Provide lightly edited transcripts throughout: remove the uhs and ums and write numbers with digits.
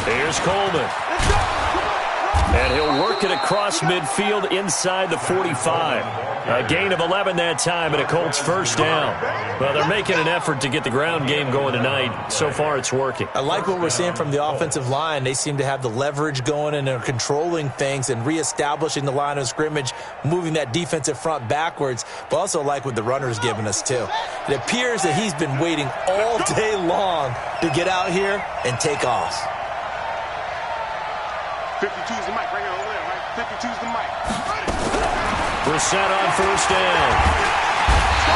Here's Coleman. And he'll work it across midfield inside the 45. A gain of 11 that time and a Colts first down. Well, they're making an effort to get the ground game going tonight. So far, it's working. I like what we're seeing from the offensive line. They seem to have the leverage going and they're controlling things and reestablishing the line of scrimmage, moving that defensive front backwards, but also like what the runner's giving us too. It appears that he's been waiting all day long to get out here and take off. 52's the mic right here on the left, right? 52's the mic. Brissett on first down.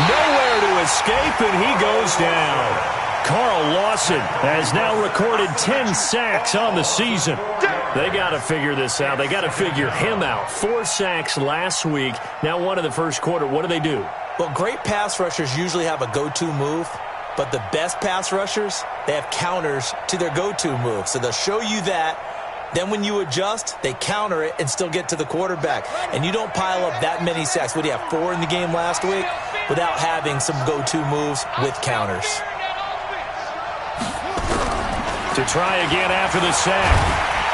Nowhere to escape, and he goes down. Carl Lawson has now recorded 10 sacks on the season. They got to figure this out. They got to figure him out. 4 sacks last week. Now one in the first quarter. What do? Well, great pass rushers usually have a go-to move, but the best pass rushers, they have counters to their go-to move. So they'll show you that. Then when you adjust, they counter it and still get to the quarterback. And you don't pile up that many sacks. What do you have, 4 in the game last week? Without having some go-to moves with counters. To try again after the sack.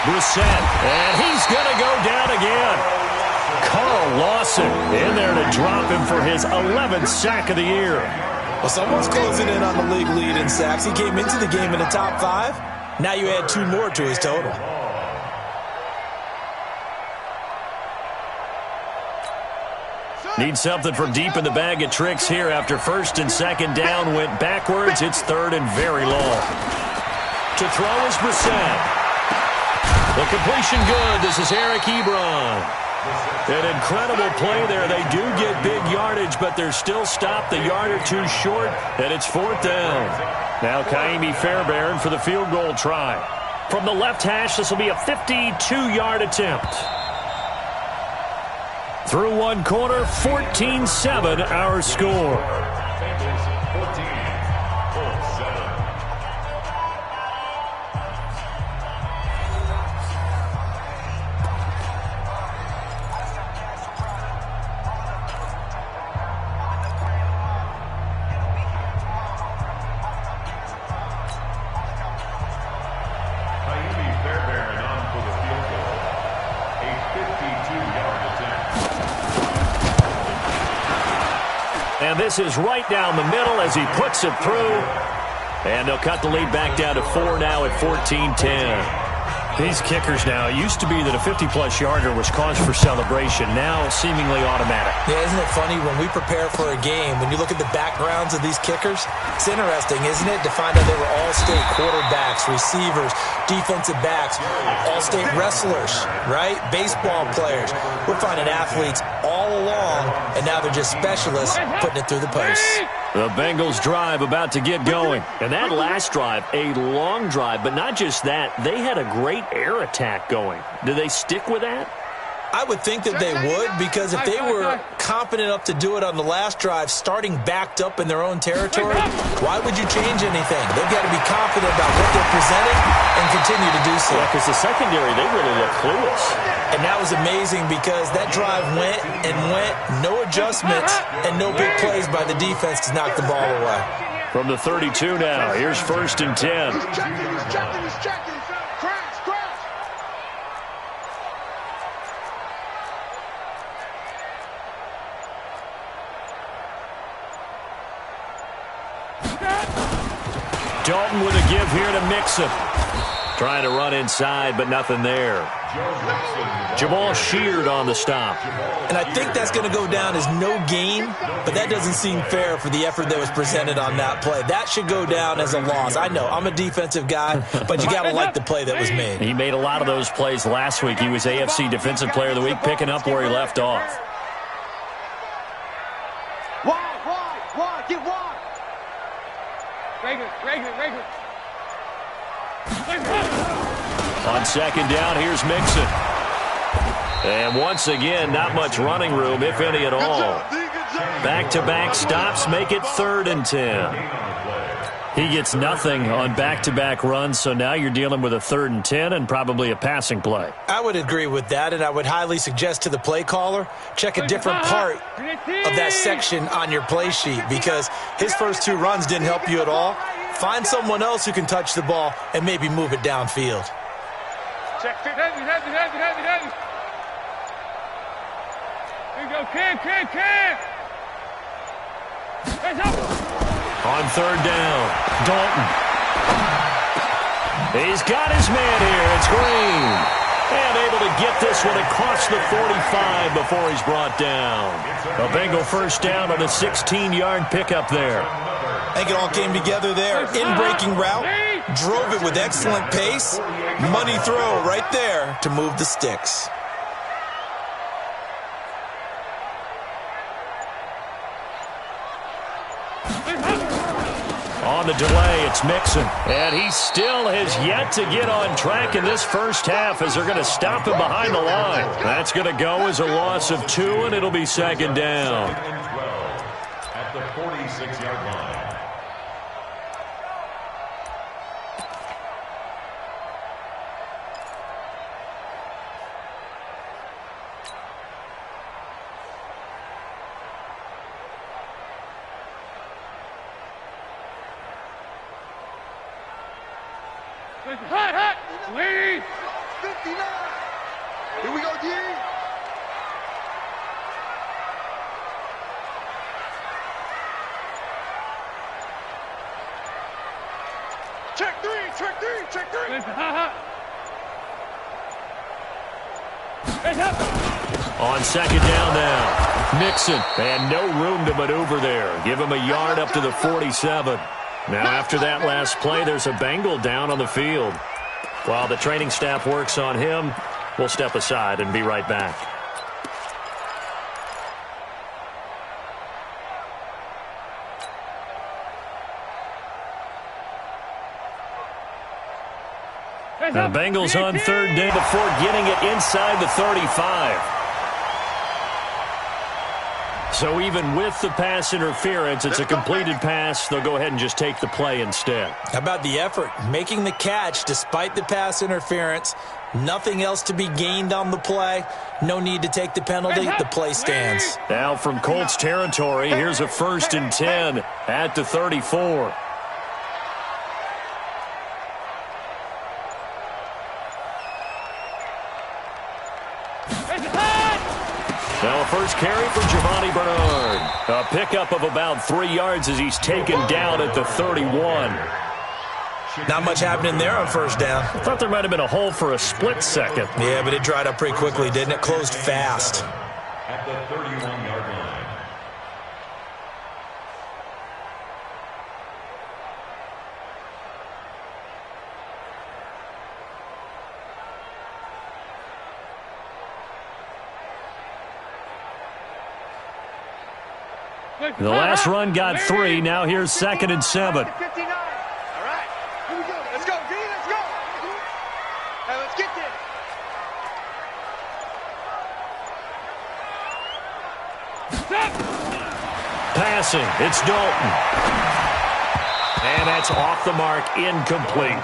Brissett, and he's going to go down again. Carl Lawson in there to drop him for his 11th sack of the year. Well, someone's closing in on the league lead in sacks. He came into the game in the top 5. Now you add 2 more to his total. Need something from deep in the bag of tricks here after first and second down went backwards. It's third and very long. To throw is Brissett. The completion good. This is Eric Ebron. An incredible play there. They do get big yardage, but they're still stopped the yard or two short, and it's 4th down. Now Kaimi Fairbairn for the field goal try. From the left hash, this will be a 52-yard attempt. Through one quarter, 14-7 our score. And this is right down the middle as he puts it through. And they'll cut the lead back down to 4 now at 14-10. These kickers now, it used to be that a 50-plus yarder was cause for celebration. Now seemingly automatic. Yeah, isn't it funny when we prepare for a game, when you look at the backgrounds of these kickers, it's interesting, isn't it, to find out they were all-state quarterbacks, receivers, defensive backs, all-state wrestlers, right? Baseball players. We're finding athletes all along, and now they're just specialists putting it through the posts. The Bengals drive about to get going. And that last drive, a long drive, but not just that, they had a great air attack going. Do they stick with that? I would think that they would, because if they were confident enough to do it on the last drive, starting backed up in their own territory, why would you change anything? They've got to be confident about what they're presenting and continue to do so. Yeah, because the secondary, they really look clueless. And that was amazing because that drive went and went, no adjustments and no big plays by the defense to knock the ball away. From the 32 now, here's 1st and 10. He's checking. Crash. Dalton with a give here to Mixon. Trying to run inside, but nothing there. Jamal Sheard on the stop. And I think that's going to go down as no gain, but that doesn't seem fair for the effort that was presented on that play. That should go down as a loss. I know, I'm a defensive guy, but you got to like the play that was made. He made a lot of those plays last week. He was AFC Defensive Player of the Week, picking up where he left off. Wide, get wide. Rager. On second down, here's Mixon. And once again, not much running room, if any at all. Back-to-back stops make it 3rd and 10. He gets nothing on back-to-back runs, so now you're dealing with a 3rd and 10 and probably a passing play. I would agree with that, and I would highly suggest to the play caller, check a different part of that section on your play sheet, because his first 2 runs didn't help you at all. Find someone else who can touch the ball and maybe move it downfield. Check fit. Heavy. Here you go, kid. Hands up. On third down, Dalton. He's got his man here. It's Green. And able to get this one across the 45 before he's brought down. A Bengal first down on a 16-yard pickup there. I think it all came together there. In-breaking route, drove it with excellent pace. Money throw right there to move the sticks. On the delay, it's Mixon. And he still has yet to get on track in this first half as they're going to stop him behind the line. That's going to go as a loss of 2, and it'll be second down. At the 46-yard line. Hot. Lead. 59. Here we go, D. Check three. Hands up. On second down now, Mixon. And no room to maneuver there. Give him a yard up to the 47. Now, after that last play, there's a Bengal down on the field. While the training staff works on him, we'll step aside and be right back. The Bengals on third down before getting it inside the 35. So even with the pass interference, it's a completed pass. They'll go ahead and just take the play instead. How about the effort? Making the catch despite the pass interference. Nothing else to be gained on the play. No need to take the penalty. The play stands. Now from Colts territory, here's a 1st and 10 at the 34. Now a first carry for Giovanni Bernard. A pickup of about 3 yards as he's taken down at the 31. Not much happening there on first down. I thought there might have been a hole for a split second. Yeah, but it dried up pretty quickly, didn't it? Closed fast. At the 31-yard line. The last run got 3. Now here's 2nd and 7. 59. All right. Here we go. Let's go, D. Let's go. Hey, let's get this. Passing. It's Dalton. And that's off the mark. Incomplete.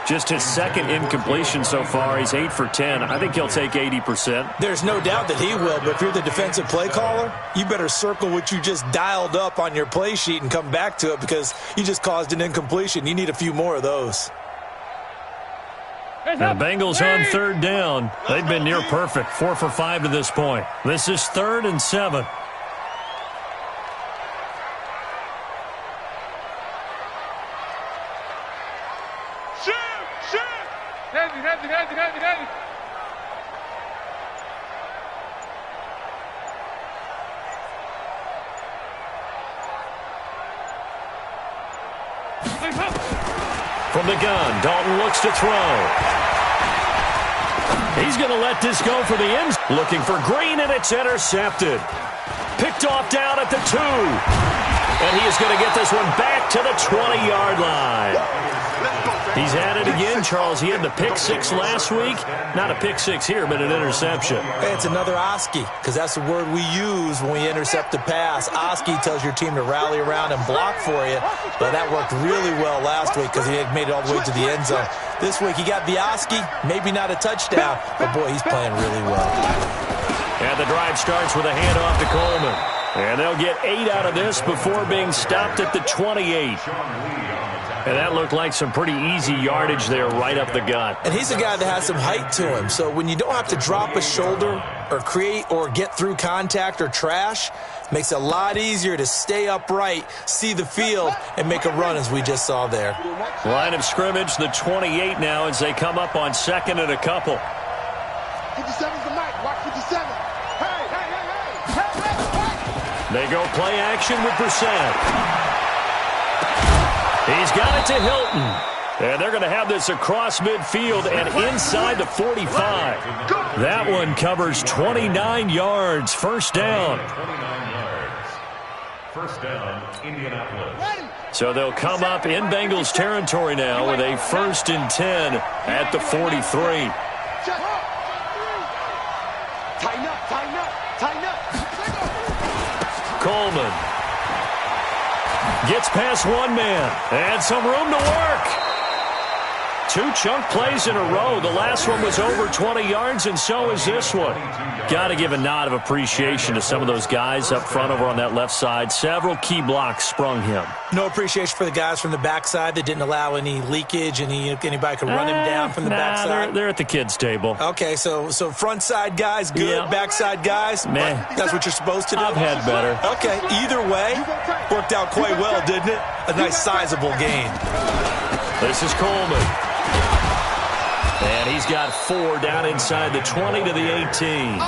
Just his second incompletion so far. He's 8 for 10. I think he'll take 80%. There's no doubt that he will, but if you're the defensive play caller, you better circle what you just dialed up on your play sheet and come back to it because you just caused an incompletion. You need a few more of those. The Bengals on third down. They've been near perfect. 4 for 5 to this point. This is 3rd and 7. Heavy. From the gun, Dalton looks to throw. He's going to let this go for the end. Looking for Green, and it's intercepted. Picked off down at the 2. And he is going to get this one back to the 20-yard line. He's at it again, Charles. He had the pick 6 last week. Not a pick 6 here, but an interception. Hey, it's another Oski, because that's the word we use when we intercept a pass. Oski tells your team to rally around and block for you, but that worked really well last week because he had made it all the way to the end zone. This week he got the Oski, maybe not a touchdown, but boy, he's playing really well. And the drive starts with a handoff to Coleman. And they'll get 8 out of this before being stopped at the 28. And that looked like some pretty easy yardage there right up the gut. And he's a guy that has some height to him. So when you don't have to drop a shoulder or create or get through contact or trash, makes it a lot easier to stay upright, see the field, and make a run as we just saw there. Line of scrimmage, the 28 now as they come up on second and a couple. 57's the mic. Watch 57. Hey, hey, hey, hey. Hey, hey, hey. They go play action with Brissett. He's got it to Hilton. And they're going to have this across midfield and inside the 45. That one covers 29 yards. First down. 29 yards. First down, Indianapolis. So they'll come up in Bengals territory now with a 1st and 10 at the 43. Tighten up, tighten up, tighten up. Coleman gets past one man and some room to work. 2 chunk plays in a row. The last one was over 20 yards, and so is this one. Got to give a nod of appreciation to some of those guys up front over on that left side. Several key blocks sprung him. No appreciation for the guys from the backside that didn't allow any leakage, anybody could run him down from the backside. They're at the kids' table. Okay, so front side guys, good. Yeah. Backside guys, man, that's what you're supposed to do. I've had better. Okay, either way, worked out quite well, didn't it? A nice sizable gain. This is Coleman. And he's got 4 down inside the 20 to the 18.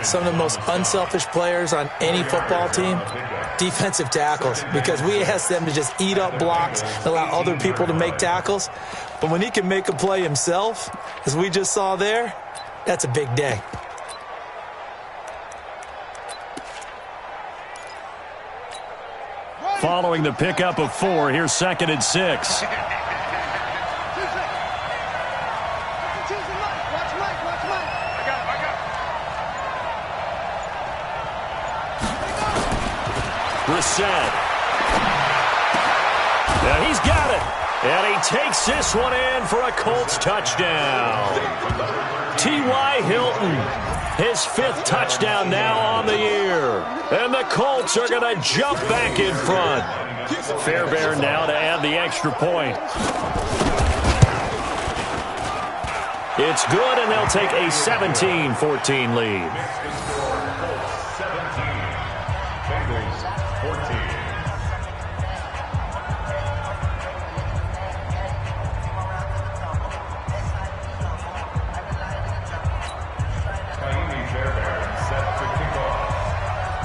Some of the most unselfish players on any football team, defensive tackles, because we ask them to just eat up blocks and allow other people to make tackles. But when he can make a play himself, as we just saw there, that's a big day. Following the pickup of 4, here's 2nd and 6. Brissett. Now he's got it. And he takes this one in for a Colts touchdown. T.Y. Hilton, his 5th touchdown now on the year. And the Colts are going to jump back in front. Fairbairn now to add the extra point. It's good, and they'll take a 17-14 lead.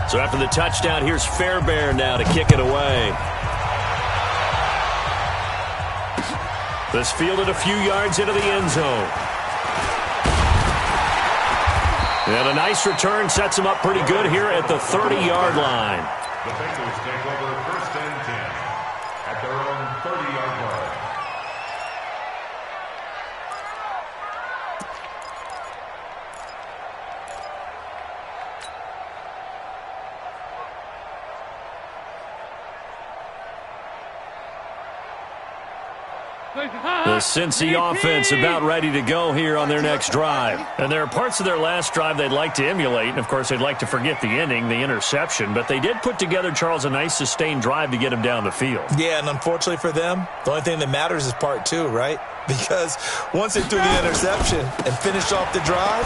So after the touchdown, here's Fairbairn now to kick it away. This fielded a few yards into the end zone. And a nice return sets him up pretty good here at the 30-yard line. The Bengals take over 1st and 10 at their own 30-yard line. The Cincy offense about ready to go here on their next drive. And there are parts of their last drive they'd like to emulate. And, of course, they'd like to forget the ending, the interception. But they did put together, Charles, a nice sustained drive to get him down the field. Yeah, and unfortunately for them, the only thing that matters is part 2, right? Because once they threw the interception and finished off the drive,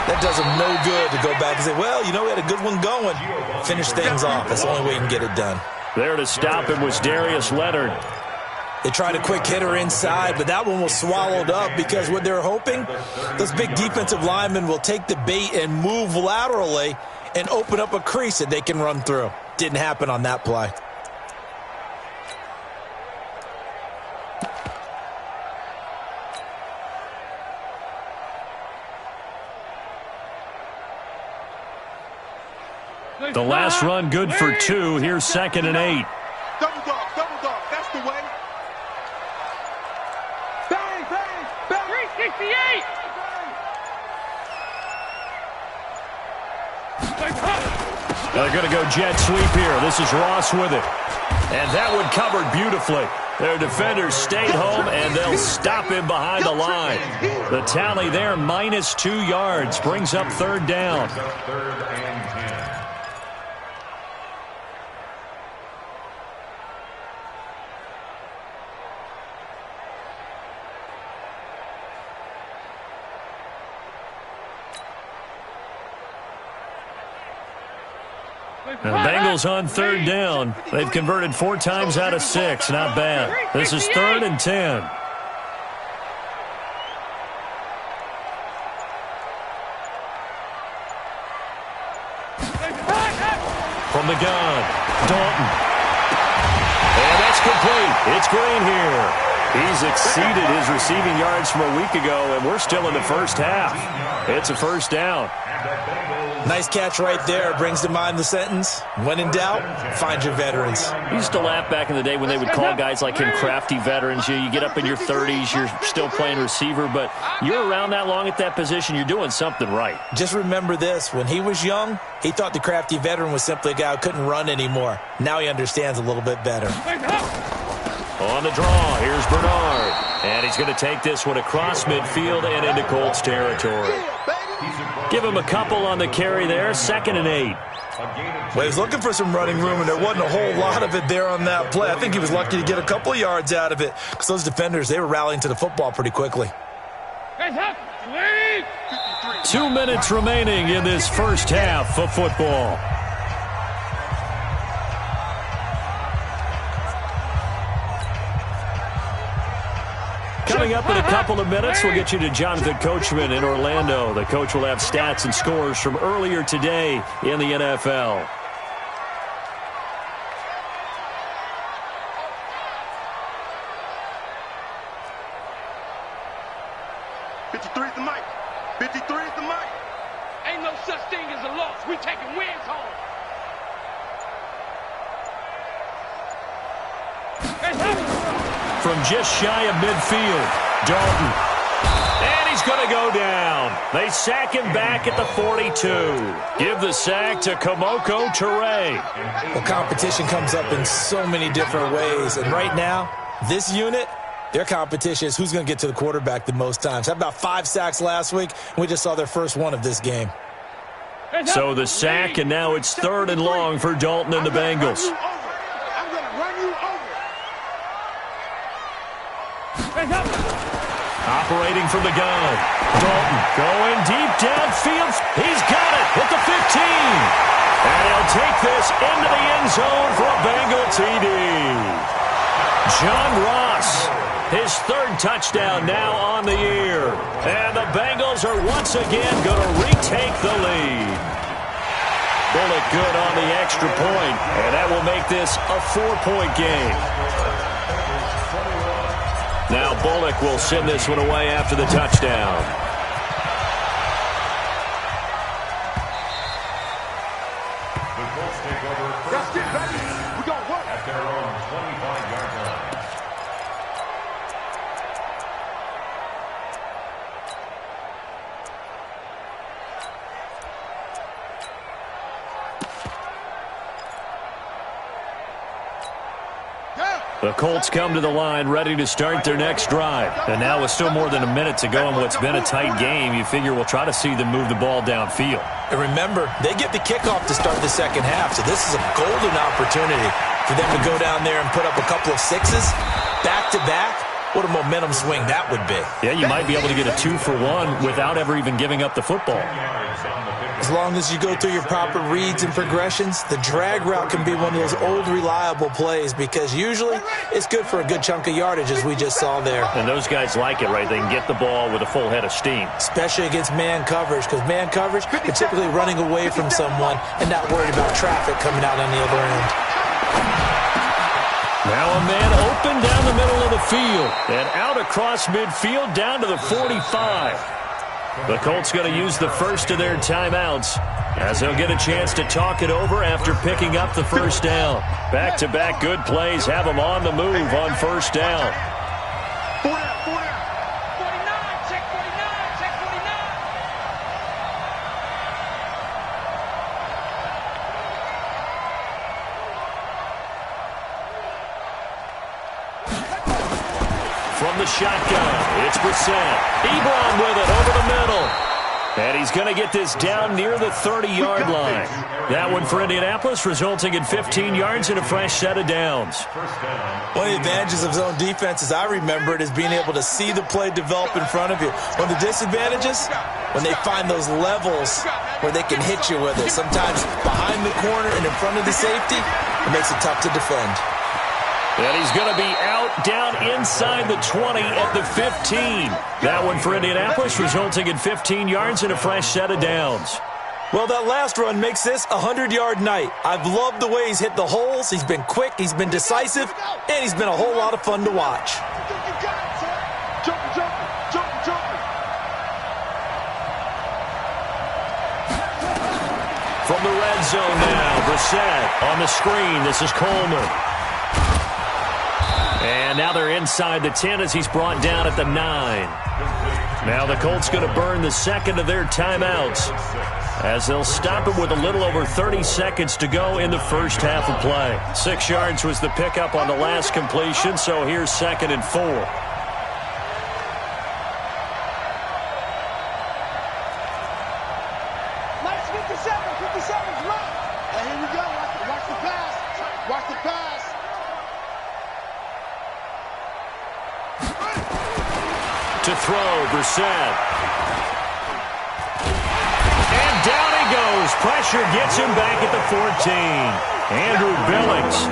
that does them no good to go back and say, well, you know, we had a good one going. Finish things off. That's the only way you can get it done. There to stop him was Darius Leonard. They tried a quick hitter inside, but that one was swallowed up because what they're hoping, those big defensive linemen will take the bait and move laterally and open up a crease that they can run through. Didn't happen on that play. The last run good for 2. Here's 2nd and 8. Double dog, that's the way. Bang, bang, bang. 368. They're going to go jet sweep here. This is Ross with it. And that one covered beautifully. Their defenders stayed home, and they'll stop him behind the line. The tally there, -2 yards, brings up 3rd down. 3rd and 10. The Bengals on third down. They've converted 4 times out of 6. Not bad. This is 3rd and 10. From the gun, Dalton. And that's complete. It's Green here. He's exceeded his receiving yards from a week ago, and we're still in the first half. It's a first down. Nice catch right there. Brings to mind the sentence, when in doubt, find your veterans. I used to laugh back in the day when they would call guys like him crafty veterans. You get up in your 30s, you're still playing receiver, but you're around that long at that position, you're doing something right. Just remember this. When he was young, he thought the crafty veteran was simply a guy who couldn't run anymore. Now he understands a little bit better. On the draw, here's Bernard. And he's going to take this one across midfield and into Colts territory. Give him a couple on the carry there, 2nd and 8. Well, he was looking for some running room, and there wasn't a whole lot of it there on that play. I think he was lucky to get a couple yards out of it because those defenders, they were rallying to the football pretty quickly. 2 minutes remaining in this first half of football. Coming up in a couple of minutes, we'll get you to Jonathan Coachman in Orlando. The coach will have stats and scores from earlier today in the NFL. '53 is the mic. 53 is the mic. Ain't no such thing as a loss. We taking wins home. From just shy of midfield, Dalton. And he's going to go down. They sack him back at the 42. Give the sack to Kamoko Toure. Well, competition comes up in so many different ways, and right now, this unit, their competition is who's going to get to the quarterback the most times. How about 5 sacks last week? We just saw their first one of this game. So the sack, and now it's 3rd and long for Dalton and the Bengals. I'm going to run you over. Operating from the gun. Dalton going deep downfield. He's got it at the 15. And he'll take this into the end zone for a Bengal TD. John Ross, his 3rd touchdown now on the year. And the Bengals are once again going to retake the lead. Bullock good on the extra point, and that will make this a 4-point game. Now Bullock will send this one away after the touchdown. The Colts take over Let's first get and ready. 10 We're going to work. at their own 25-yard line. The Colts come to the line ready to start their next drive. And now with still more than a minute to go in what's been a tight game, you figure we'll try to see them move the ball downfield. And remember, they get the kickoff to start the second half, so this is a golden opportunity for them to go down there and put up a couple of 6s back-to-back. What a momentum swing that would be. Yeah, you might be able to get a 2-for-1 without ever even giving up the football. As long as you go through your proper reads and progressions, the drag route can be one of those old reliable plays because usually it's good for a good chunk of yardage as we just saw there. And those guys like it, right? They can get the ball with a full head of steam. Especially against man coverage because man coverage, you're typically running away from someone and not worried about traffic coming out on the other end. Now a man open down the middle of the field and out across midfield down to the 45. The Colts going to use the first of their timeouts as they'll get a chance to talk it over after picking up the first down. Back-to-back good plays have them on the move on first down. 49, check 49, check 49. From the shotgun, it's Brissett. Ebron with it over the middle. And he's going to get this down near the 30-yard line. That one for Indianapolis, resulting in 15 yards and a fresh set of downs. One of the advantages of zone defense, as I remember it, is being able to see the play develop in front of you. One of the disadvantages, when they find those levels where they can hit you with it. Sometimes behind the corner and in front of the safety, it makes it tough to defend. And he's going to be out down inside the 20 at the 15. That one for Indianapolis, resulting in 15 yards and a fresh set of downs. Well, that last run makes this a 100-yard night. I've loved the way he's hit the holes. He's been quick, he's been decisive, and he's been a whole lot of fun to watch. From the red zone now, Brissett on the screen. This is Coleman. And now they're inside the 10 as he's brought down at the 9. Now the Colts going to burn the second of their timeouts as they'll stop it with a little over 30 seconds to go in the first half of play. 6 yards was the pickup on the last completion, so here's 2nd and 4. Nice 57's right. And here we go. Watch the pass. Watch the pass. To throw, Brissett. And down he goes. Pressure gets him back at the 14. Andrew Billings,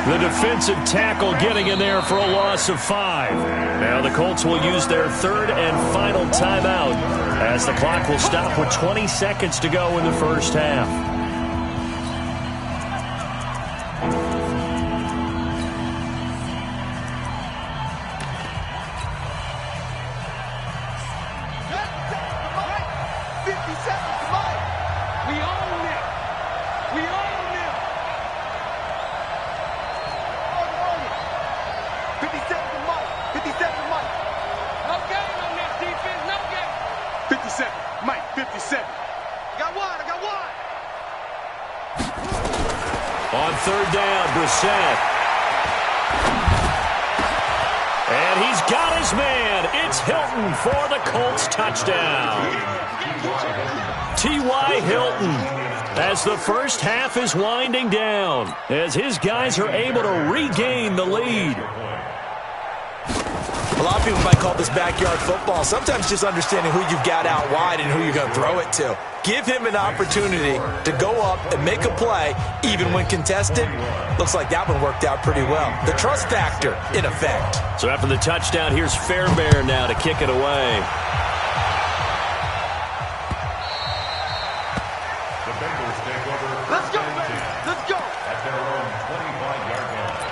the defensive tackle, getting in there for a loss of 5. Now the Colts will use their third and final timeout as the clock will stop with 20 seconds to go in the first half. On third down, Brissett. And he's got his man. It's Hilton for the Colts touchdown. T.Y. Hilton, as the first half is winding down, as his guys are able to regain the lead. A lot of people might call this backyard football. Sometimes just understanding who you've got out wide and who you're going to throw it to. Give him an opportunity to go up and make a play, even when contested. Looks like that one worked out pretty well. The trust factor, in effect. So after the touchdown, here's Fairbairn now to kick it away. The Bengals take over. Let's go, baby. Let's go. At their own 25-yard line.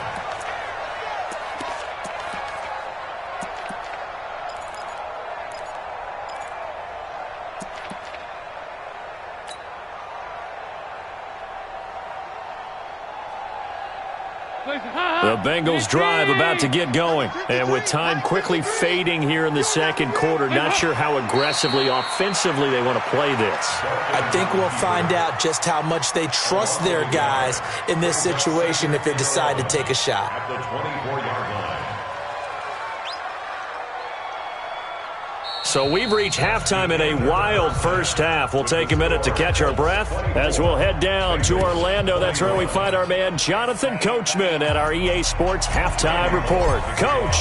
The Bengals drive about to get going. And with time quickly fading here in the second quarter, not sure how aggressively, offensively they want to play this. I think we'll find out just how much they trust their guys in this situation if they decide to take a shot. At the 24-yard line. So we've reached halftime in a wild first half. We'll take a minute to catch our breath as we'll head down to Orlando. That's where we find our man Jonathan Coachman at our EA Sports Halftime Report. Coach,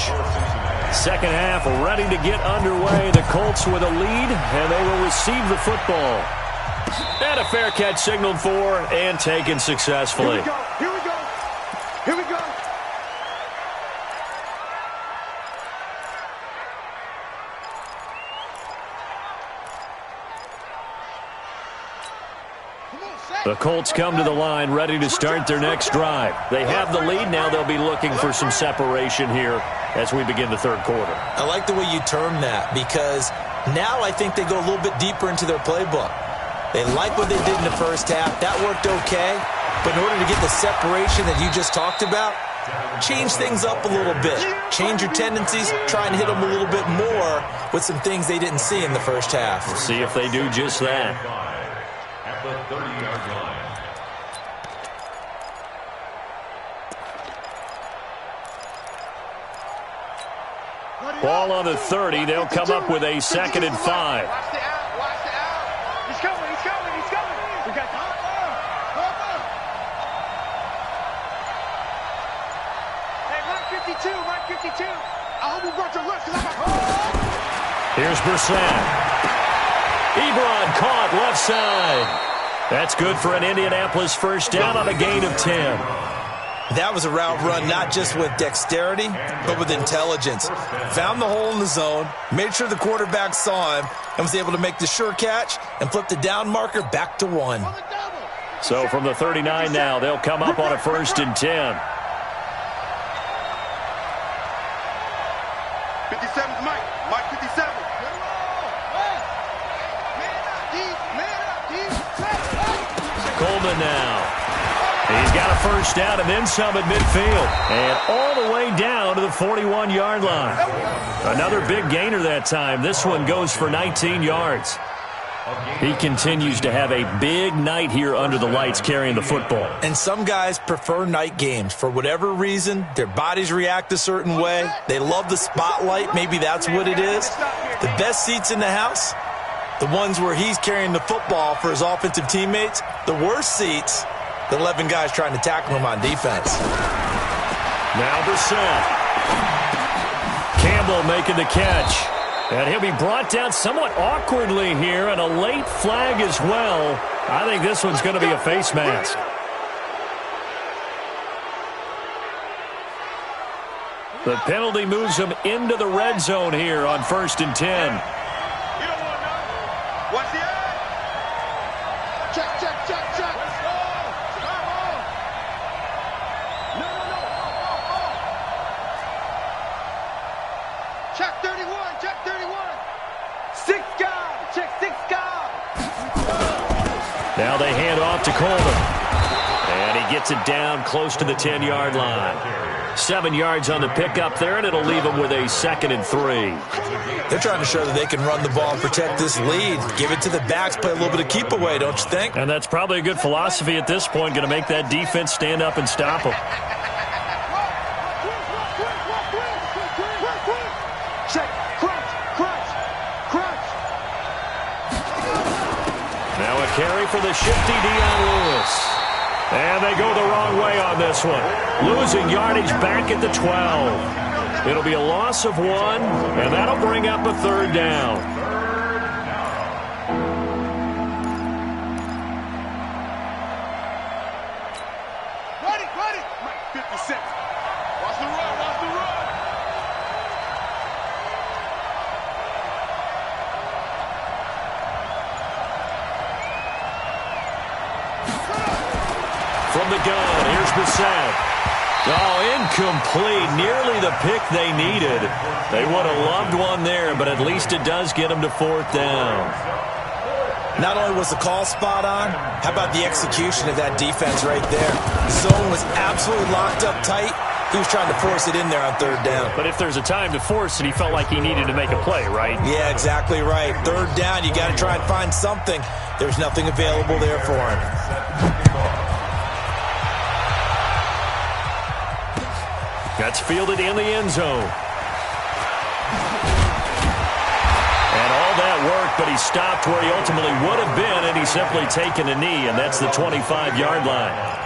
second half ready to get underway. The Colts with a lead, and they will receive the football. And a fair catch signaled for and taken successfully. Here we go. Here we go. Here we go. The Colts come to the line ready to start their next drive. They have the lead. Now they'll be looking for some separation here as we begin the third quarter. I like the way you term that because now I think they go a little bit deeper into their playbook. They like what they did in the first half. That worked okay. But in order to get the separation that you just talked about, change things up a little bit. Change your tendencies. Try and hit them a little bit more with some things they didn't see in the first half. We'll see if they do just that. At the 30-yard line. Ball on the 30. They'll come up with a 2nd and 5. Watch the out. Watch the out. Mike 52. I hope you brought your lunch, because I'm a... Here's Brissett. Ebron caught left side. That's good for an Indianapolis first down on a gain of 10. That was a route run not just with dexterity, but with intelligence. Found the hole in the zone, made sure the quarterback saw him, and was able to make the sure catch and flip the down marker back to 1. So from the 39 now, they'll come up on a 1st and 10. 57's Mike. Mike 57. Coleman now. He's got a first down and then some at midfield. And all the way down to the 41-yard line. Another big gainer that time. This one goes for 19 yards. He continues to have a big night here under the lights carrying the football. And some guys prefer night games. For whatever reason, their bodies react a certain way. They love the spotlight. Maybe that's what it is. The best seats in the house, the ones where he's carrying the football for his offensive teammates. The worst seats, the 11 guys trying to tackle him on defense. Now Brissett. Campbell making the catch. And he'll be brought down somewhat awkwardly here, and a late flag as well. I think this one's going to be a face mask. The penalty moves him into the red zone here on 1st and 10. You don't want to know. Watch the eye. Check, check, check, check. Let's go. Come on. No. Check 31. Check 31. 6 guys. Check 6 guys. Now they hand off to Coleman. And he gets it down close to the 10-yard line. 7 yards on the pickup there, and it'll leave him with a 2nd and 3. They're trying to show that they can run the ball and protect this lead. Give it to the backs, play a little bit of keep away, don't you think? And that's probably a good philosophy at this point, going to make that defense stand up and stop him. Check. Crunch. Now a carry for the shifty Dion Lewis. And they go the wrong way on this one. Losing yardage back at the 12. It'll be a loss of 1, and that'll bring up a 3rd down. Ready. Mike 56. Watch the run. From the gun, here's Brissett. Oh, incomplete. Nearly the pick they needed. They would have loved one there, but at least it does get them to 4th down. Not only was the call spot on, how about the execution of that defense right there? The zone was absolutely locked up tight. He was trying to force it in there on 3rd down. But if there's a time to force it, he felt like he needed to make a play, right? Yeah, exactly right. 3rd down, you got to try and find something. There's nothing available there for him. That's fielded in the end zone. And all that work, but he stopped where he ultimately would have been, and he's simply taken a knee, and that's the 25-yard line.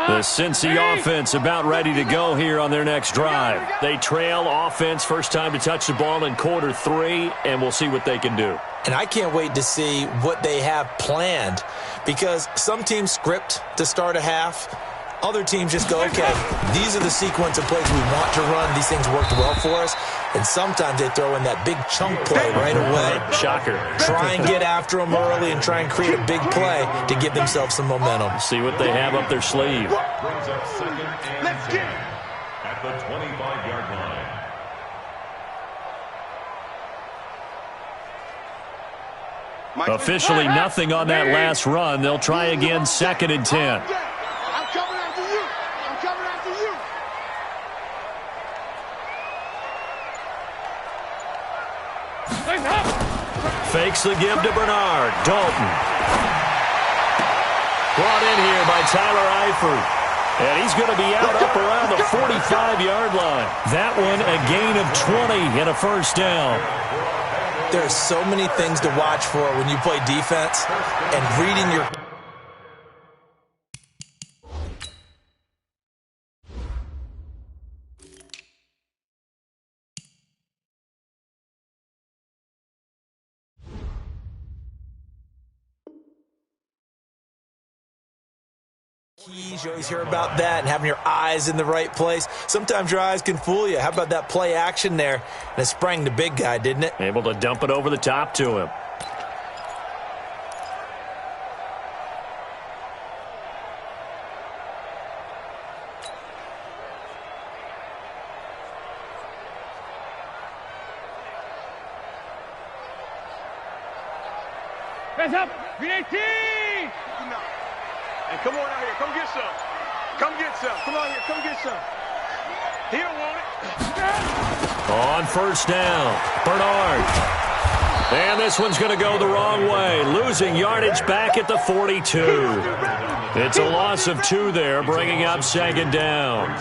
The Cincy offense about ready to go here on their next drive. They trail offense, first time to touch the ball in quarter 3, and we'll see what they can do. And I can't wait to see what they have planned, because some teams script to start a half. Other teams just go, okay, these are the sequence of plays we want to run. These things worked well for us. And sometimes they throw in that big chunk play right away. Shocker. Try and get after them early and try and create a big play to give themselves some momentum. See what they have up their sleeve. Brings up 2nd and 10 at the 25-yard line. Officially nothing on that last run. They'll try again, 2nd and 10. I'm coming after you. Fakes the give to Bernard. Dalton. Brought in here by Tyler Eifert. And he's going to be out up around the 45-yard line. That one a gain of 20 and a first down. There are so many things to watch for when you play defense, and reading your keys. You always hear about that, and having your eyes in the right place. Sometimes your eyes can fool you. How about that play action there? And it sprang the big guy, didn't it? Able to dump it over the top to him. Hands up! Green 18! Hey, come on out here. Come get some. Come get some. Come on here. Come get some. He don't want it. On first down, Bernard. And this one's going to go the wrong way. Losing yardage back at the 42. It's a loss of 2 there, bringing up second down.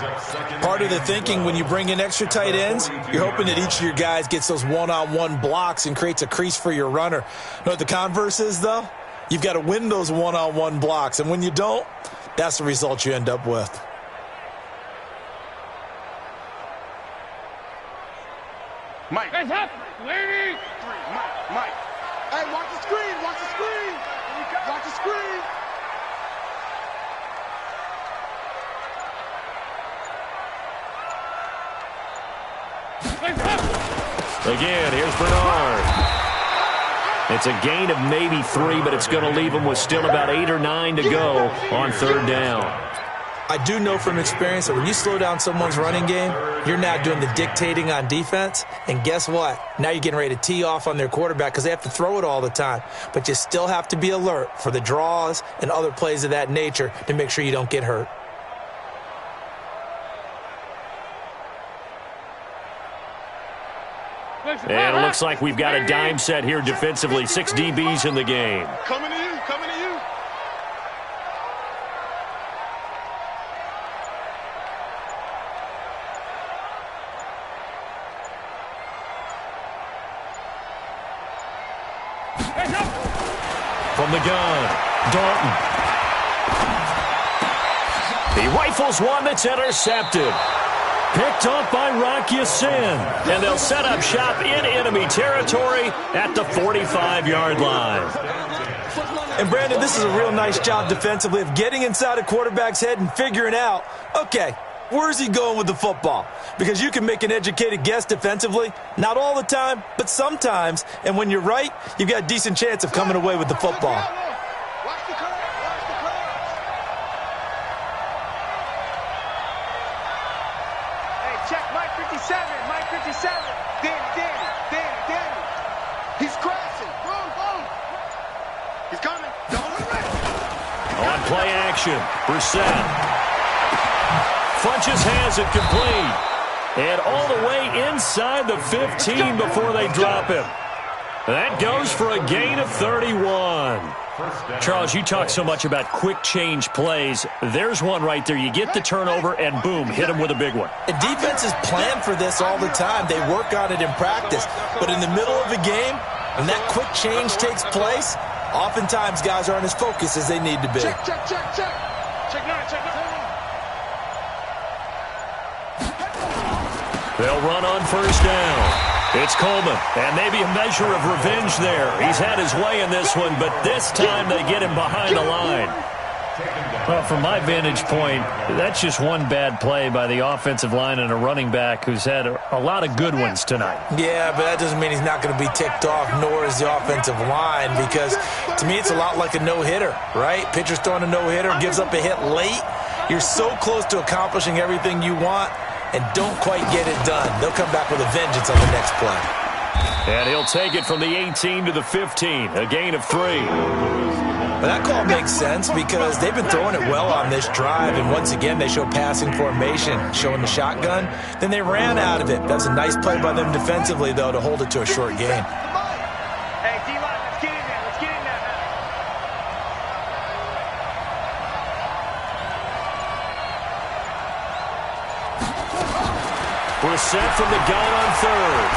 Part of the thinking when you bring in extra tight ends, you're hoping that each of your guys gets those one-on-one blocks and creates a crease for your runner. You know what the converse is, though? You've got to win those one-on-one blocks, and when you don't, that's the result you end up with. Mike. Hands up! Lady! Mike. Hey, watch the screen. Watch the screen. Watch the screen. Again, here's Bernard. It's a gain of maybe 3, but it's going to leave them with still about 8 or 9 to go on third down. I do know from experience that when you slow down someone's running game, you're now doing the dictating on defense. And guess what? Now you're getting ready to tee off on their quarterback because they have to throw it all the time. But you still have to be alert for the draws and other plays of that nature to make sure you don't get hurt. And it looks like we've got a dime set here defensively. 6 DBs in the game. Coming to you. Coming to you. From the gun, Dalton. He rifles one that's intercepted. Picked off by Rock Ya-Sin. And they'll set up shop in enemy territory at the 45-yard line. And, Brandon, this is a real nice job defensively of getting inside a quarterback's head and figuring out, okay, where's he going with the football? Because you can make an educated guess defensively. Not all the time, but sometimes. And when you're right, you've got a decent chance of coming away with the football. Watch the curve. Watch the curve. Hey, check Mike 57. Mike 57. Danny. He's crashing. Boom. He's coming. On play action, Brissett. Funches has it complete. And all the way inside the 15 before they drop him. That goes for a gain of 31. Charles, you talk so much about quick change plays. There's one right there. You get the turnover, and boom, hit him with a big one. And defenses plan for this all the time. They work on it in practice. But in the middle of the game, when that quick change takes place, oftentimes guys aren't as focused as they need to be. Check. Check 9. They'll run on first down. It's Coleman, and maybe a measure of revenge there. He's had his way in this one, but this time they get him behind the line. Well, from my vantage point, that's just one bad play by the offensive line and a running back who's had a lot of good ones tonight. Yeah, but that doesn't mean he's not going to be ticked off, nor is the offensive line, because to me it's a lot like a no-hitter, right? Pitcher's throwing a no-hitter, gives up a hit late. You're so close to accomplishing everything you want and don't quite get it done. They'll come back with a vengeance on the next play. And he'll take it from the 18 to the 15, a gain of 3. But that call makes sense because they've been throwing it well on this drive, and once again they show passing formation, showing the shotgun. Then they ran out of it. That's a nice play by them defensively, though, to hold it to a short gain. Hey, D-line, let's get in there. Brissett from the gun on third.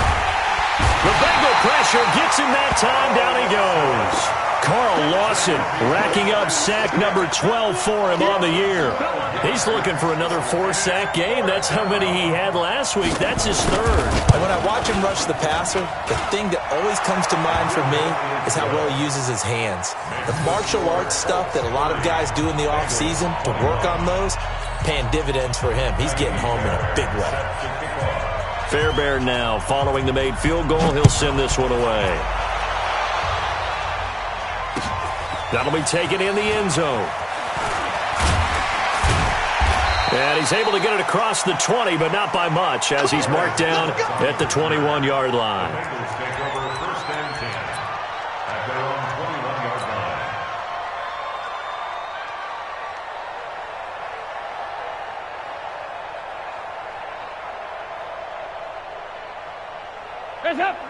The Bengal pressure gets him that time. Down he goes. Carl Lawson racking up sack number 12 for him on the year. He's looking for another 4-sack game. That's how many he had last week. That's his third. And when I watch him rush the passer, the thing that always comes to mind for me is how well he uses his hands. The martial arts stuff that a lot of guys do in the offseason to work on those, paying dividends for him. He's getting home in a big way. Fairbairn now following the made field goal. He'll send this one away. That'll be taken in the end zone. And he's able to get it across the 20, but not by much, as he's marked down at the 21-yard line. Bengals take over first and 10 at their own 21-yard line.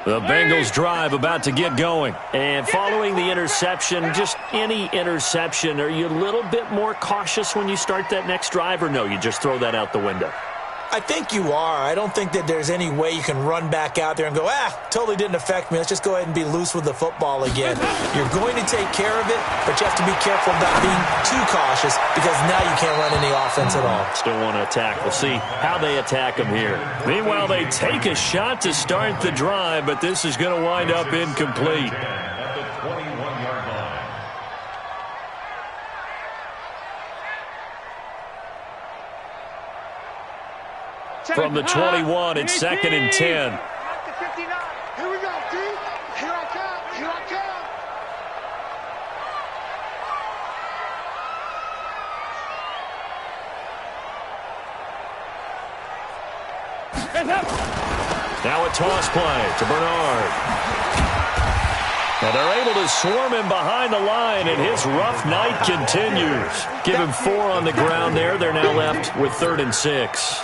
The Bengals drive about to get going. And following the interception, just any interception, are you a little bit more cautious when you start that next drive, or no, you just throw that out the window? I think you are. I don't think that there's any way you can run back out there and go, totally didn't affect me. Let's just go ahead and be loose with the football again. You're going to take care of it, but you have to be careful about being too cautious because now you can't run any offense at all. Still want to attack. We'll see how they attack him here. Meanwhile, they take a shot to start the drive, but this is going to wind up incomplete. At the 21-yard line. From the 21, it's 2nd and 10. Here we go, D. Here I come. Here I come. Now a toss play to Bernard. And they're able to swarm him behind the line, and his rough night continues. Give him 4 on the ground there. They're now left with 3rd and 6.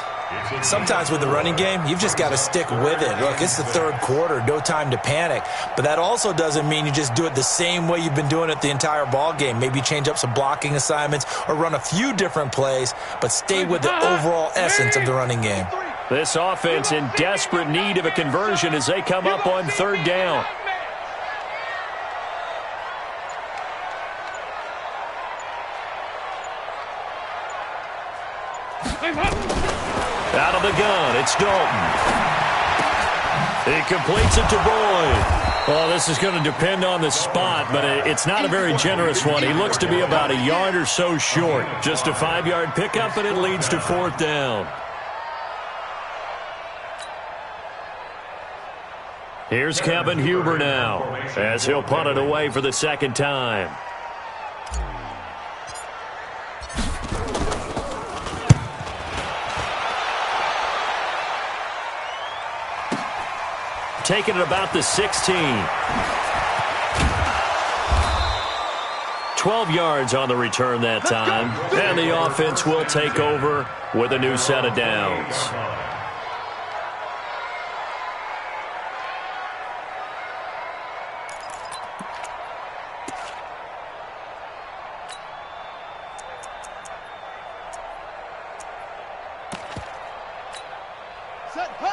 Sometimes with the running game, you've just got to stick with it. Look, it's the third quarter, no time to panic. But that also doesn't mean you just do it the same way you've been doing it the entire ball game. Maybe change up some blocking assignments or run a few different plays, but stay with the overall essence of the running game. This offense in desperate need of a conversion as they come up on 3rd down. Out of the gun, it's Dalton. He completes it to Boyd. Well, this is going to depend on the spot, but it's not a very generous one. He looks to be about a yard or so short. Just a 5-yard pickup, and it leads to 4th down. Here's Kevin Huber now, as he'll punt it away for the 2nd time. Taking it about the 16. 12 yards on the return that time. And the offense will take over with a new set of downs.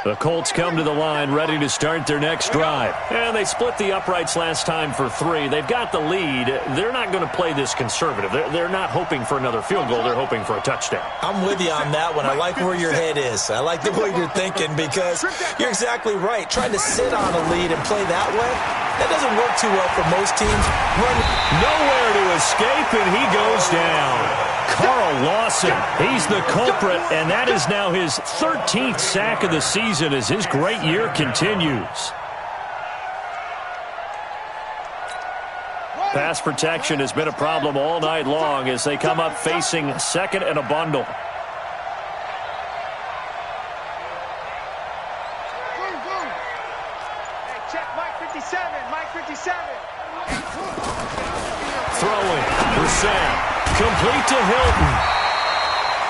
The Colts come to the line ready to start their next drive. And they split the uprights last time for 3. They've got the lead. They're not going to play this conservative. They're not hoping for another field goal. They're hoping for a touchdown. I'm with you on that one. I like where your head is. I like the way you're thinking because you're exactly right. Trying to sit on a lead and play that way, that doesn't work too well for most teams. Nowhere to escape, and he goes down. Carl Lawson, he's the culprit, and that is now his 13th sack of the season as his great year continues. Pass protection has been a problem all night long as they come up facing 2nd and a bundle. Hey, check Mike 57, Mike 57. Throwing, Brissett. Complete to Hilton.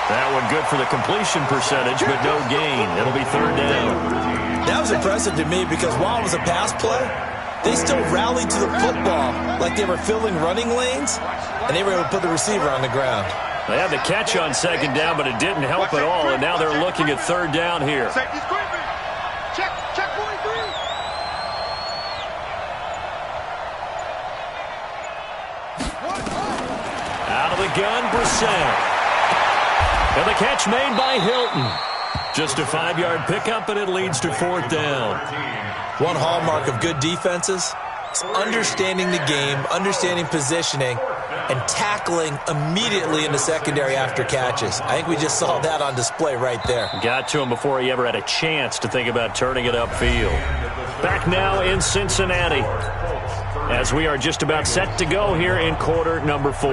That one good for the completion percentage, but no gain. It'll be 3rd down. That was impressive to me because while it was a pass play, they still rallied to the football like they were filling running lanes, and they were able to put the receiver on the ground. They had the catch on second down, but it didn't help at all, and now they're looking at third down here. Safety's creeping. Check 43. Out of the gun, Brissett. And the catch made by Hilton. Just a 5-yard pickup, and it leads to fourth down. One hallmark of good defenses is understanding the game, understanding positioning, and tackling immediately in the secondary after catches. I think we just saw that on display right there. Got to him before he ever had a chance to think about turning it upfield. Back now in Cincinnati, as we are just about set to go here in quarter number 4.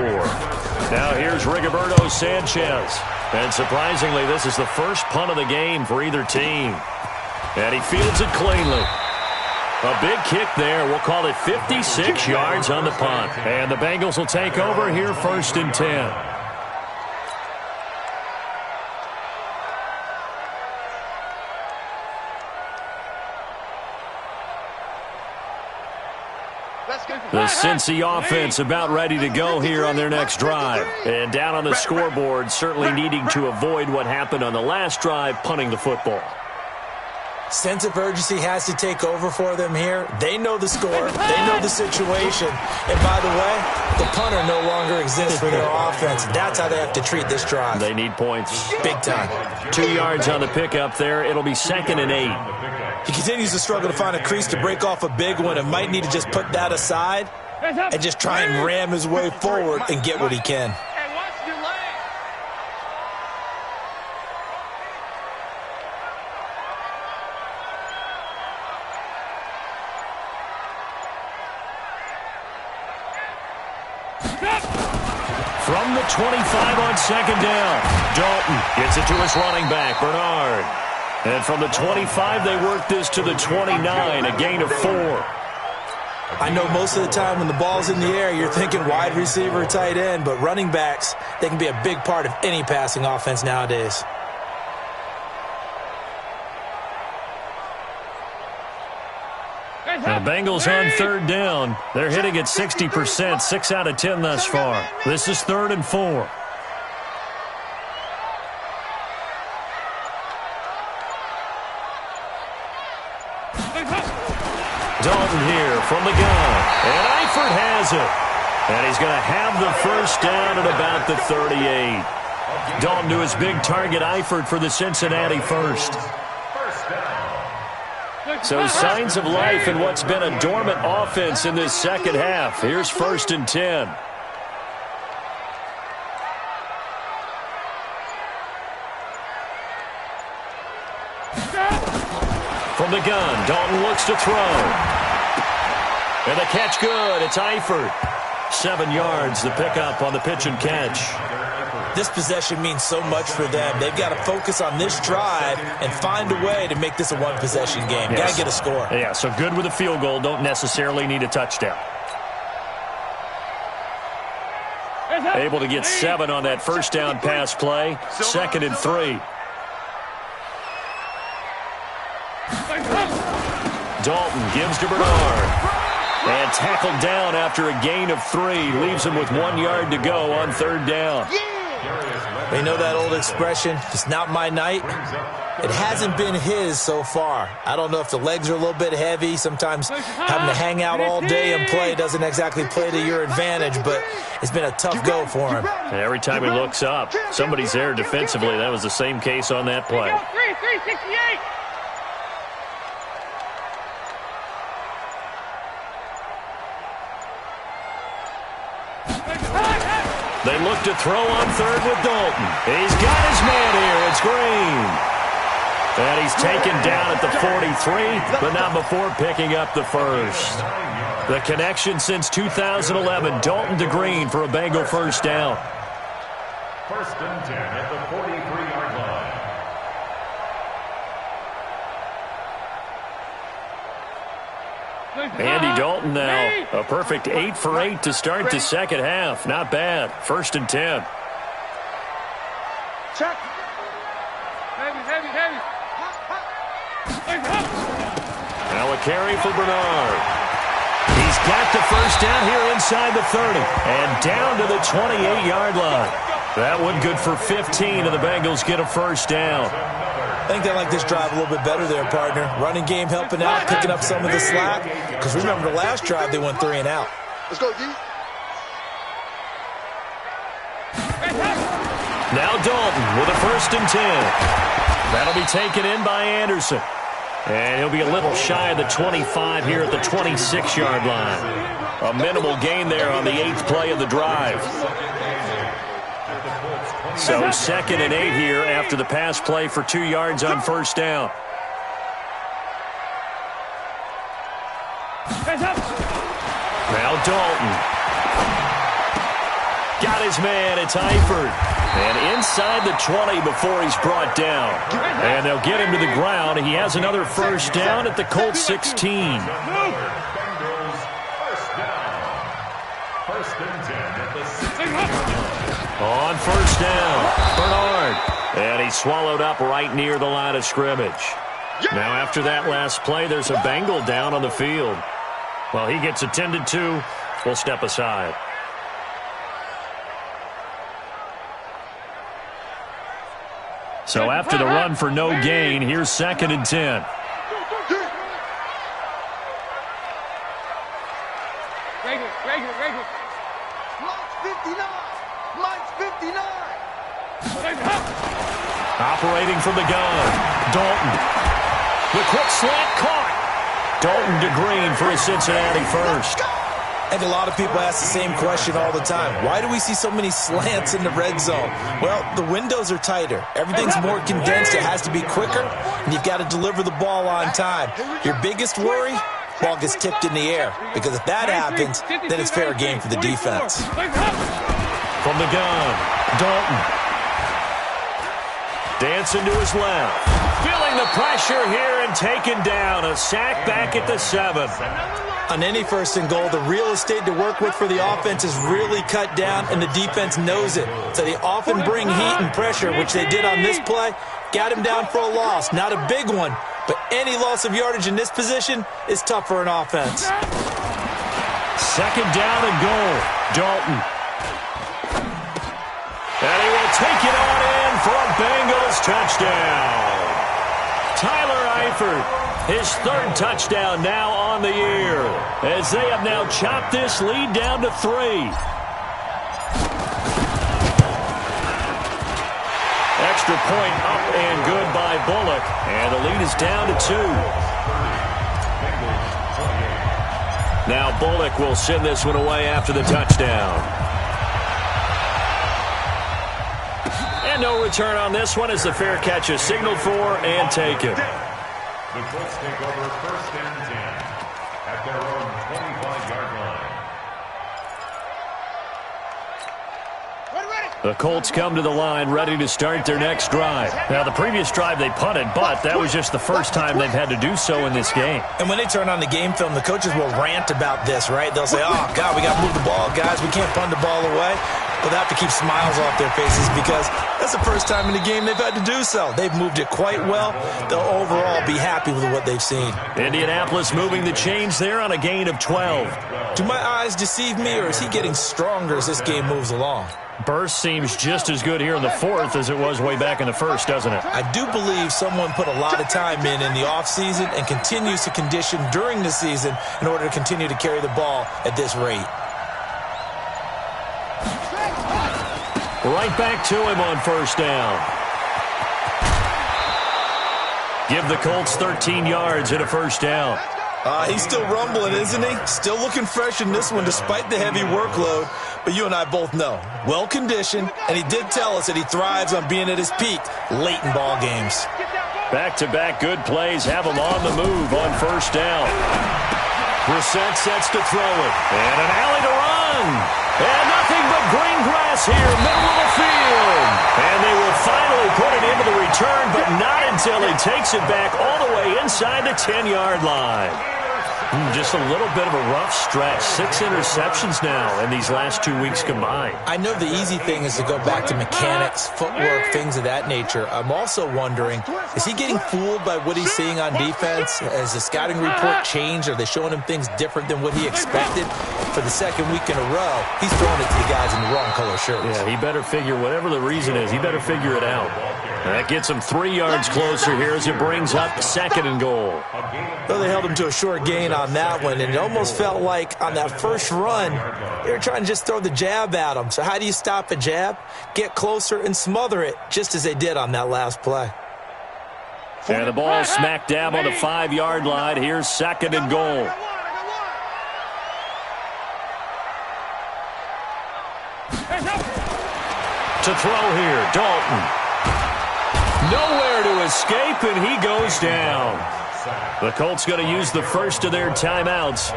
Now here's Rigoberto Sanchez. And surprisingly, this is the first punt of the game for either team. And he fields it cleanly. A big kick there. We'll call it 56 yards on the punt. And the Bengals will take over here first and 10. The Cincy offense about ready to go here on their next drive. And down on the scoreboard, certainly needing to avoid what happened on the last drive, punting the football. Sense of urgency has to take over for them here. They know the score. They know the situation. And by the way, the punter no longer exists for their offense. That's how they have to treat this drive. They need points. Big time. 2 yards on the pickup there. It'll be 2nd and 8. He continues to struggle to find a crease to break off a big one and might need to just put that aside and just try and ram his way forward and get what he can. Hey, watch your leg. From the 25 on second down, Dalton gets it to his running back, Bernard. And from the 25, they work this to the 29, a gain of 4. I know most of the time when the ball's in the air, you're thinking wide receiver, tight end, but running backs, they can be a big part of any passing offense nowadays. The Bengals on third down. They're hitting at 60%, 6 out of 10 thus far. This is 3rd and 4. Dalton here from the gun. And Eifert has it. And he's going to have the first down at about the 38. Dalton to his big target, Eifert, for the Cincinnati first. So signs of life in what's been a dormant offense in this second half. Here's 1st and 10. From the gun, Dalton looks to throw. And the catch good. It's Eifert. 7 yards, the pickup on the pitch and catch. This possession means so much for them. They've got to focus on this drive and find a way to make this a one-possession game. Yes. Got to get a score. Yeah, so good with a field goal. Don't necessarily need a touchdown. Able to get 7 on that first down pass play. 2nd and 3. Dalton gives to Bernard. And tackled down after a gain of 3. Leaves him with 1 yard to go on third down. They know that old expression, it's not my night. It hasn't been his so far. I don't know if the legs are a little bit heavy. Sometimes having to hang out all day and play doesn't exactly play to your advantage, but it's been a tough go for him. And every time he looks up, somebody's there defensively. That was the same case on that play. 368. They look to throw on third with Dalton. He's got his man here. It's Green. And he's taken down at the 43, but not before picking up the first. The connection since 2011, Dalton to Green for a Bengal first down. 1st and 10 at the 43-yard line. Andy Dalton now, a perfect 8 for 8 to start the second half. Not bad. 1st and 10. Check. Heavy. Now a carry for Bernard. He's got the first down here inside the 30 and down to the 28-yard line. That one good for 15, and the Bengals get a first down. I think they like this drive a little bit better there, partner. Running game helping out, picking up some of the slack. Because remember, the last drive, they went 3 and out. Let's go, D. Now Dalton with a 1st and 10. That'll be taken in by Anderson. And he'll be a little shy of the 25 here at the 26-yard line. A minimal gain there on the 8th play of the drive. So 2nd and 8 here after the pass play for 2 yards on 1st down. Now Dalton. Got his man. It's Eifert. And inside the 20 before he's brought down. And they'll get him to the ground. He has another 1st down at the Colts 16. Bengals first down. 1st and 10 at the 16. On 1st down, Bernard. And he's swallowed up right near the line of scrimmage. Now after that last play, there's a Bengal down on the field. Well, he gets attended to. We'll step aside. So after the run for no gain, here's 2nd and 10. Regular. Mike's 59. Mike's 59. Operating from the gun, Dalton. The quick slant caught. Dalton to Green for a Cincinnati first. I think a lot of people ask the same question all the time. Why do we see so many slants in the red zone? Well, the windows are tighter. Everything's more condensed. It has to be quicker, and you've got to deliver the ball on time. Your biggest worry? Ball gets tipped in the air, because if that happens, then it's fair game for the defense. From the gun, Dalton. Dancing to his left. Feeling the pressure here and taken down. A sack back at the 7. On any 1st and goal, the real estate to work with for the offense is really cut down, and the defense knows it. So they often bring heat and pressure, which they did on this play. Got him down for a loss. Not a big one, but any loss of yardage in this position is tough for an offense. 2nd down and goal. Dalton. And he will take it on in for a Bengals touchdown. Tyler Eifert. His 3rd touchdown now on the year, as they have now chopped this lead down to 3. Extra point up and good by Bullock, and the lead is down to 2. Now Bullock will send this one away after the touchdown. And no return on this one as the fair catch is signaled for and taken. The Colts take over 1st and 10 at their own 25-yard line. The Colts come to the line ready to start their next drive. Now, the previous drive they punted, but that was just the first time they've had to do so in this game. And when they turn on the game film, the coaches will rant about this, right? They'll say, oh, God, we got to move the ball, guys. We can't punt the ball away. But they have to keep smiles off their faces because that's the first time in the game they've had to do so. They've moved it quite well. They'll overall be happy with what they've seen. Indianapolis moving the chains there on a gain of 12. Do my eyes deceive me, or is he getting stronger as this game moves along? Burst seems just as good here in the 4th as it was way back in the 1st, doesn't it? I do believe someone put a lot of time in the offseason and continues to condition during the season in order to continue to carry the ball at this rate. Right back to him on 1st down. Give the Colts 13 yards and a 1st down. He's still rumbling, isn't he? Still looking fresh in this one despite the heavy workload. But you and I both know, well-conditioned, and he did tell us that he thrives on being at his peak late in ball games. Back-to-back good plays have him on the move on 1st down. Brissett sets to throw it. And an alley to run. And nothing but green grass here, middle of the field. And they will finally put it into the return, but not until he takes it back all the way inside the 10-yard line. Just a little bit of a rough stretch. 6 interceptions now in these last 2 weeks combined. I know the easy thing is to go back to mechanics, footwork, things of that nature. I'm also wondering, is he getting fooled by what he's seeing on defense? Has the scouting report changed? Are they showing him things different than what he expected? For the second week in a row, he's throwing it to the guys in the wrong color shirts. Yeah, he better figure, whatever the reason is, he better figure it out. That gets him 3 yards closer here as it brings up 2nd and goal. Though they held him to a short gain on that one, and it almost felt like on that first run, they were trying to just throw the jab at him. So how do you stop a jab? Get closer and smother it, just as they did on that last play. And the ball smack dab on the 5-yard line. Here's 2nd and goal. To throw here, Dalton. Nowhere to escape, and he goes down. The Colts going to use the first of their timeouts.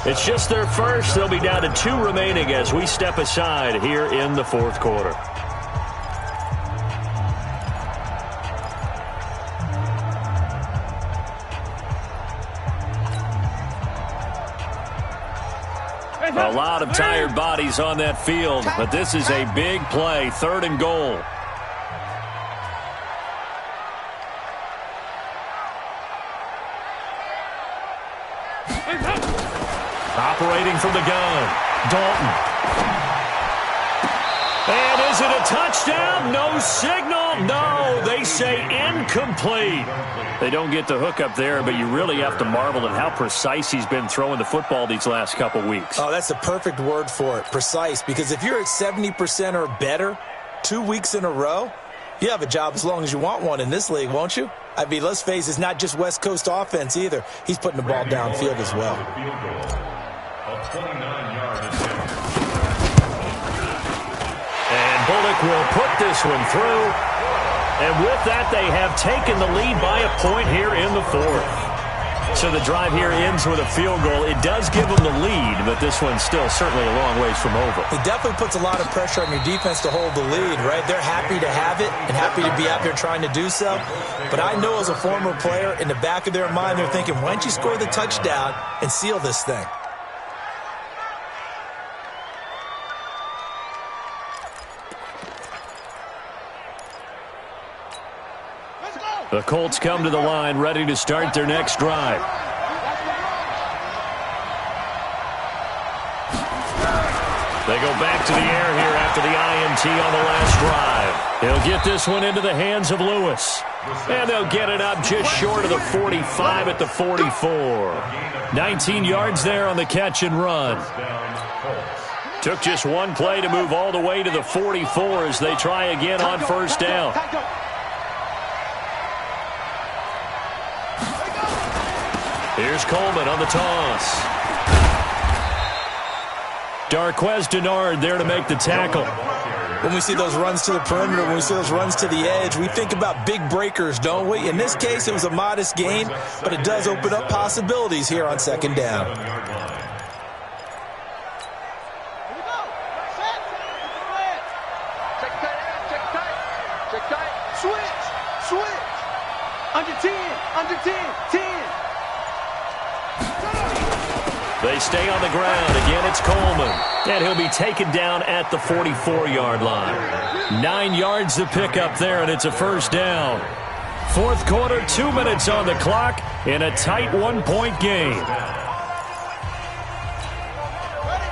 It's just their first. They'll be down to 2 remaining as we step aside here in the 4th quarter. A lot of tired bodies on that field, but this is a big play, 3rd and goal. Operating from the gun, Dalton. And is it a touchdown? No signal. No, they say incomplete. They don't get the hook up there, but you really have to marvel at how precise he's been throwing the football these last couple weeks. Oh, that's the perfect word for it, precise, because if you're at 70% or better 2 weeks in a row, you have a job as long as you want one in this league, won't you? I mean, let's face it, it's not just West Coast offense either. He's putting the ball downfield as well. And Bullock will put this one through. And with that, they have taken the lead by a point here in the 4th. So the drive here ends with a field goal. It does give them the lead, but this one's still certainly a long ways from over. It definitely puts a lot of pressure on your defense to hold the lead, right? They're happy to have it and happy to be out there trying to do so. But I know as a former player, in the back of their mind, they're thinking, why don't you score the touchdown and seal this thing? The Colts come to the line ready to start their next drive. They go back to the air here after the INT on the last drive. They'll get this one into the hands of Lewis. And they'll get it up just short of the 45 at the 44. 19 yards there on the catch and run. Took just one play to move all the way to the 44 as they try again on first down. Here's Coleman on the toss. Darquez Denard there to make the tackle. When we see those runs to the perimeter, when we see those runs to the edge, we think about big breakers, don't we? In this case, it was a modest gain, but it does open up possibilities here on 2nd down. Switch. Under 10, 10. They stay on the ground. Again, it's Coleman. And he'll be taken down at the 44-yard line. 9 yards to pick up there, and it's a first down. 4th quarter, 2 minutes on the clock in a tight 1-point game.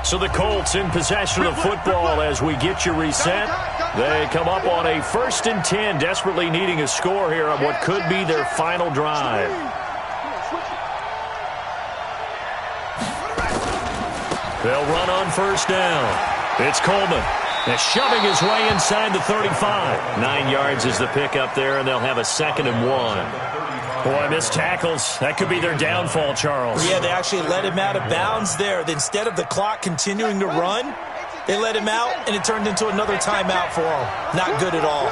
So the Colts in possession of the football as we get you reset. They come up on a 1st and 10, desperately needing a score here on what could be their final drive. They'll run on first down. It's Coleman. They're shoving his way inside the 35. 9 yards is the pickup there, and they'll have a 2nd and 1. Boy, missed tackles. That could be their downfall, Charles. Yeah, they actually let him out of bounds there. Instead of the clock continuing to run, they let him out, and it turned into another timeout for him. Not good at all.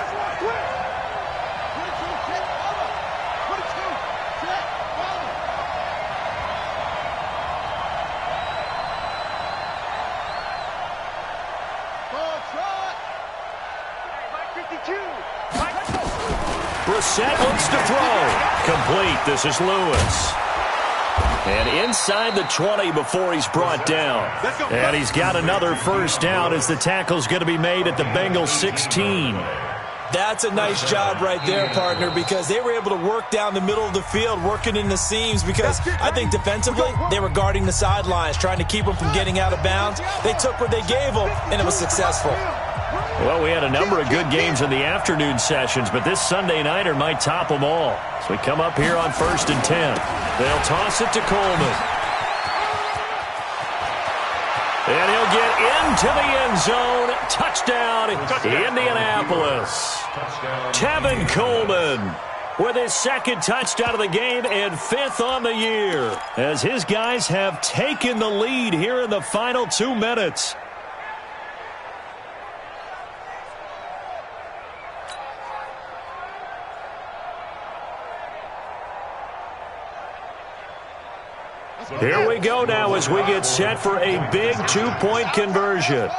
Brissett looks to throw. Complete. This is Lewis. And inside the 20 before he's brought down. And he's got another first down as the tackle's going to be made at the Bengals 16. That's a nice job right there, partner, because they were able to work down the middle of the field, working in the seams, because I think defensively they were guarding the sidelines, trying to keep them from getting out of bounds. They took what they gave them, and it was successful. Well, we had a number of good games in the afternoon sessions, but this Sunday nighter might top them all. So we come up here on 1st and 10. They'll toss it to Coleman. And he'll get into the end zone. Touchdown, Indianapolis. Tevin Coleman with his second touchdown of the game and 5th on the year, as his guys have taken the lead here in the final 2 minutes. Here we go now as we get set for a big 2-point conversion.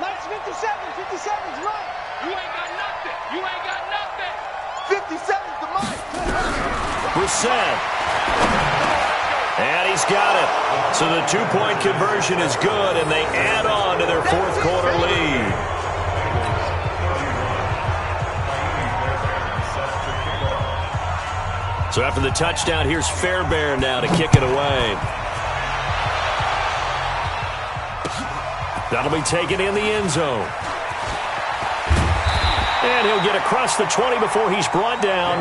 Nice 57. 57's right. You ain't got nothing. You ain't got nothing. 57's the mic. Brissett. And he's got it. So the 2-point conversion is good, and they add on to their 4th quarter lead. So after the touchdown, here's Fairbairn now to kick it away. That'll be taken in the end zone. And he'll get across the 20 before he's brought down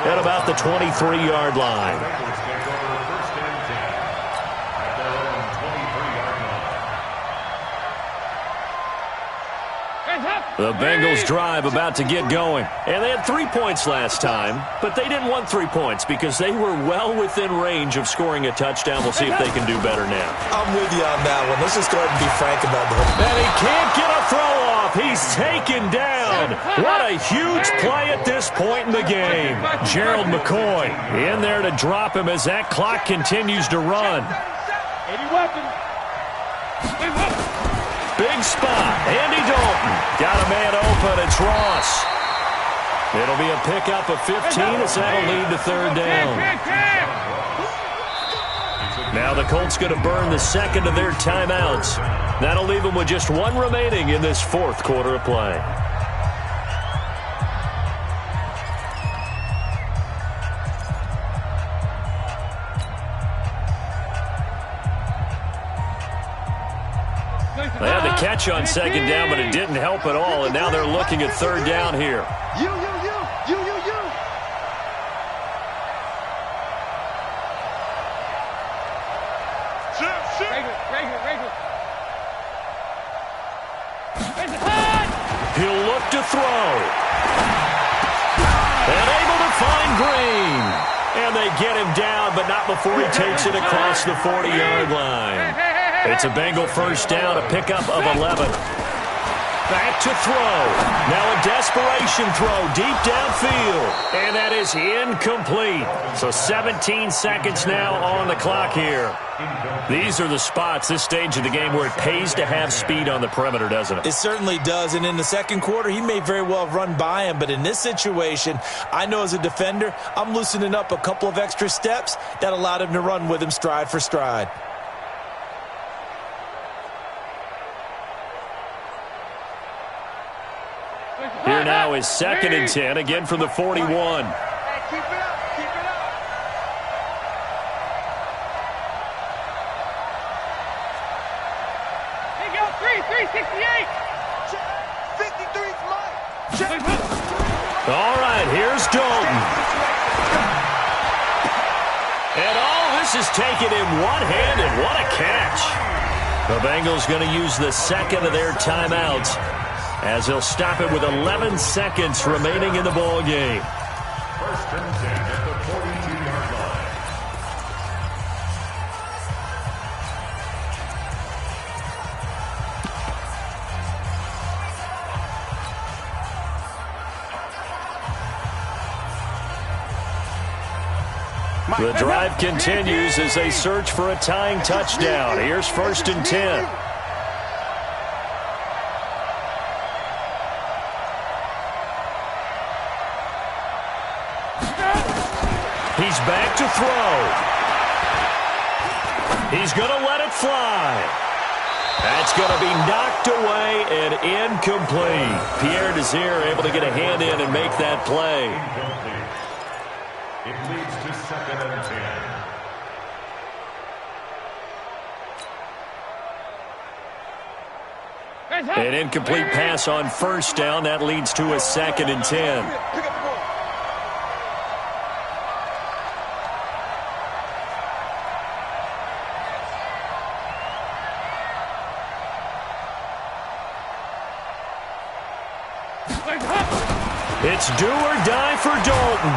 at about the 23-yard line. The Bengals drive about to get going. And they had 3 points last time, but they didn't want 3 points because they were well within range of scoring a touchdown. We'll see if they can do better now. I'm with you on that one. Let's just go ahead and be frank about the whole. And he can't get a throw off. He's taken down. What a huge play at this point in the game. Gerald McCoy in there to drop him as that clock continues to run. 80 weapons. Big spot. Andy Dalton got a man open. It's Ross. It'll be a pickup of 15 as that'll lead to 3rd down. Now the Colts going to burn the second of their timeouts. That'll leave them with just 1 remaining in this 4th quarter of play. They had the catch on 2nd down, but it didn't help at all, and now they're looking at 3rd down here. You. He'll look to throw. And able to find Green. And they get him down, but not before he takes it across the 40-yard line. It's a Bengal first down, a pickup of 11. Back to throw. Now a desperation throw deep downfield. And that is incomplete. So 17 seconds now on the clock here. These are the spots, this stage of the game, where it pays to have speed on the perimeter, doesn't it? It certainly does, and in the 2nd quarter, he may very well have run by him, but in this situation, I know as a defender, I'm loosening up a couple of extra steps that allowed him to run with him stride for stride. Here now is 2nd and 10, again from the 41. Hey, keep it up. They go 368. 53's mine. All right, here's Dalton. And all this is taken in one-handed. What a catch. The Bengals going to use the 2nd of their timeouts, as they'll stop it with 11 seconds remaining in the ball game. 1st and 10 at the 42-yard line. The drive continues as they search for a tying touchdown. Here's 1st and 10. He He's back to throw. He's going to let it fly. That's going to be knocked away and incomplete. Pierre Desir able to get a hand in and make that play. It leads to 2nd and 10. An incomplete pass on first down. That leads to a 2nd and 10. Pick up the ball. It's do or die for Dalton.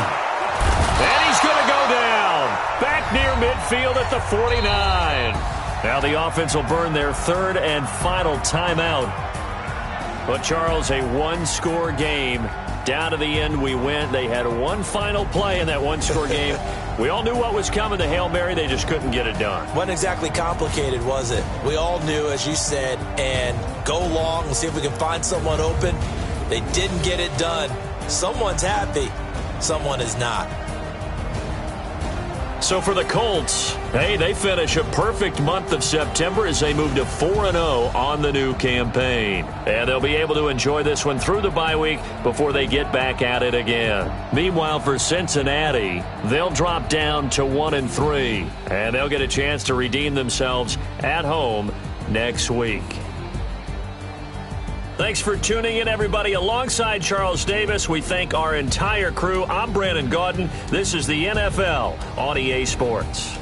And he's going to go down. Back near midfield at the 49. Now the offense will burn their 3rd and final timeout. But, Charles, a one-score game. Down to the end we went. They had one final play in that one-score game. We all knew what was coming. The Hail Mary, they just couldn't get it done. Wasn't exactly complicated, was it? We all knew, as you said, and go long and see if we can find someone open. They didn't get it done. Someone's happy. Someone is not. So for the Colts, hey, they finish a perfect month of September as they move to 4-0 on the new campaign. And they'll be able to enjoy this one through the bye week before they get back at it again. Meanwhile, for Cincinnati, they'll drop down to 1-3. And they'll get a chance to redeem themselves at home next week. Thanks for tuning in, everybody. Alongside Charles Davis, we thank our entire crew. I'm Brandon Gaudin. This is the NFL on EA Sports.